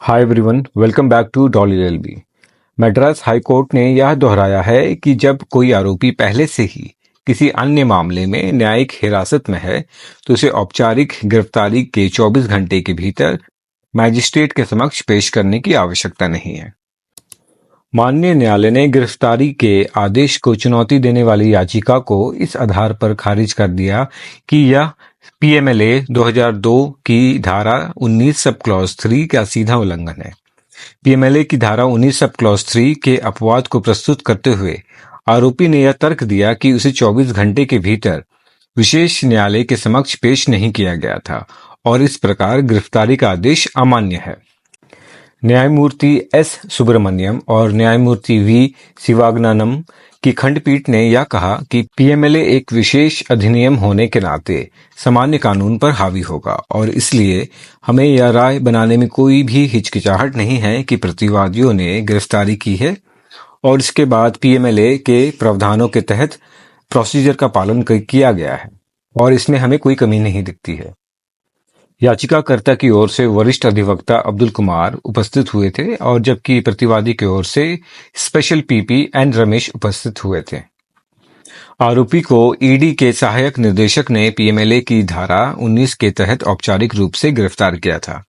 Hi everyone, welcome back to Dolly LB. Madras high court ने यह दोहराया है कि जब कोई आरोपी पहले से ही किसी अन्य मामले में न्यायिक हिरासत में है तो उसे औपचारिक गिरफ्तारी के 24 घंटे के भीतर मैजिस्ट्रेट के समक्ष पेश करने की आवश्यकता नहीं है। माननीय न्यायालय ने गिरफ्तारी के आदेश को चुनौती देने वाली याचिका को इस आधार पर खारिज कर दिया कि यह पीएमएलए 2002 की धारा 19 सब क्लॉज 3 का सीधा उल्लंघन है। पीएमएलए की धारा 19 सब क्लॉज 3 के अपवाद को प्रस्तुत करते हुए आरोपी ने यह तर्क दिया कि उसे 24 घंटे के भीतर विशेष न्यायालय के समक्ष पेश नहीं किया गया था और इस प्रकार गिरफ्तारी का आदेश अमान्य है। न्यायमूर्ति एस सुब्रमण्यम और न्यायमूर्ति वी शिवागनानम की खंडपीठ ने यह कहा कि पीएमएलए एक विशेष अधिनियम होने के नाते सामान्य कानून पर हावी होगा और इसलिए हमें यह राय बनाने में कोई भी हिचकिचाहट नहीं है कि प्रतिवादियों ने गिरफ्तारी की है और इसके बाद पीएमएलए के प्रावधानों के तहत प्रोसीजर का पालन किया गया है और इसमें हमें कोई कमी नहीं दिखती है। याचिकाकर्ता की ओर से वरिष्ठ अधिवक्ता अब्दुल कुमार उपस्थित हुए थे और जबकि प्रतिवादी की ओर से स्पेशल पीपी एन रमेश उपस्थित हुए थे। आरोपी को ईडी के सहायक निर्देशक ने पीएमएलए की धारा 19 के तहत औपचारिक रूप से गिरफ्तार किया था।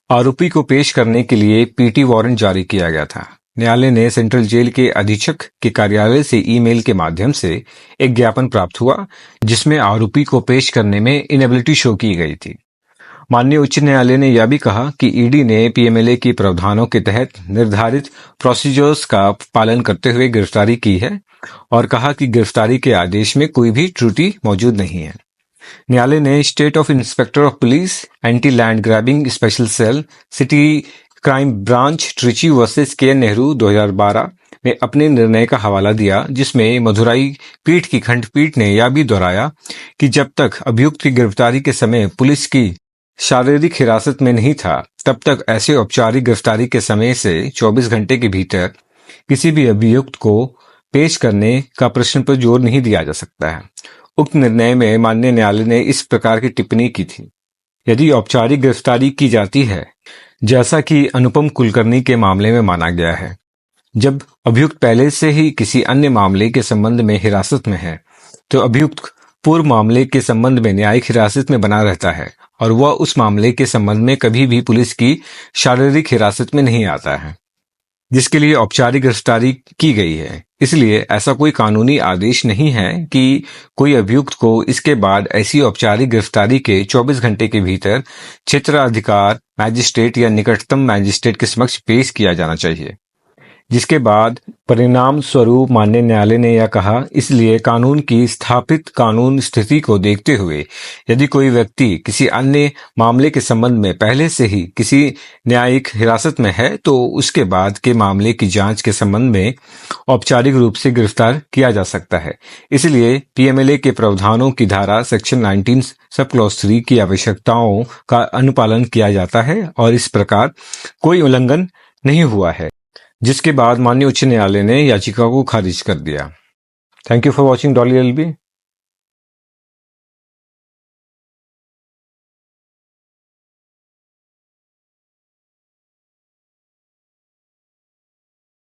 आरोपी को पेश करने के लिए पीटी वारंट जारी किया गया था। न्यायालय ने सेंट्रल जेल के अधीक्षक के कार्यालय से ईमेल के माध्यम से एक ज्ञापन प्राप्त हुआ जिसमें आरोपी को पेश करने में इनेबिलिटी शो की गई थी। माननीय उच्च न्यायालय ने यह भी कहा कि ईडी ने पीएमएलए के प्रावधानों के तहत निर्धारित प्रोसीजर्स का पालन करते हुए गिरफ्तारी की है और कहा कि गिरफ्तारी के आदेश में कोई भी त्रुटि मौजूद नहीं है। न्यायालय ने state of inspector of police anti land grabbing special cell city crime branch Trichy versus K Nehru 2012 में अपने निर्णय का हवाला दिया जिसमें मदुराई पीठ की खंडपीठ ने यह भी दोहराया कि जब तक अभियुक्त की गिरफ्तारी के समय पुलिस की शारीरिक हिरासत में नहीं था तब तक ऐसे औपचारिक गिरफ्तारी के समय से 24 घंटे के भीतर किसी भी अभियुक्त को पेश करने का प्रश्न पर जोर नहीं दिया जा सकता है। उक्त निर्णय में माननीय न्यायालय ने इस प्रकार की टिप्पणी की थी। यदि औपचारिक गिरफ्तारी की जाती है जैसा कि अनुपम कुलकर्णी के मामले में माना गया है, जब अभियुक्त पहले से ही किसी अन्य मामले के संबंध में हिरासत में है तो अभियुक्त पूर्व मामले के संबंध में न्यायिक हिरासत में बना रहता है और वह उस मामले के संबंध में कभी भी पुलिस की शारीरिक हिरासत में नहीं आता है जिसके लिए औपचारिक गिरफ्तारी की गई है। इसलिए ऐसा कोई कानूनी आदेश नहीं है कि कोई अभियुक्त को इसके बाद ऐसी औपचारिक गिरफ्तारी के 24 घंटे के भीतर क्षेत्राधिकार मैजिस्ट्रेट या निकटतम मैजिस्ट्रेट के समक्ष पेश किया जाना चाहिए। जिसके बाद परिणाम स्वरूप माननीय न्यायालय ने यह कहा, इसलिए कानून की स्थापित कानून स्थिति को देखते हुए यदि कोई व्यक्ति किसी अन्य मामले के संबंध में पहले से ही किसी न्यायिक हिरासत में है तो उसके बाद के मामले की जांच के संबंध में औपचारिक रूप से गिरफ्तार किया जा सकता है। इसलिए पीएमएलए के प्रावधानों की धारा सेक्शन 19 सब क्लॉज 3 की आवश्यकताओं का अनुपालन किया जाता है और इस प्रकार कोई उल्लंघन नहीं हुआ है, जिसके बाद माननीय उच्च न्यायालय ने याचिका को खारिज कर दिया। Thank you for watching Dolly LB.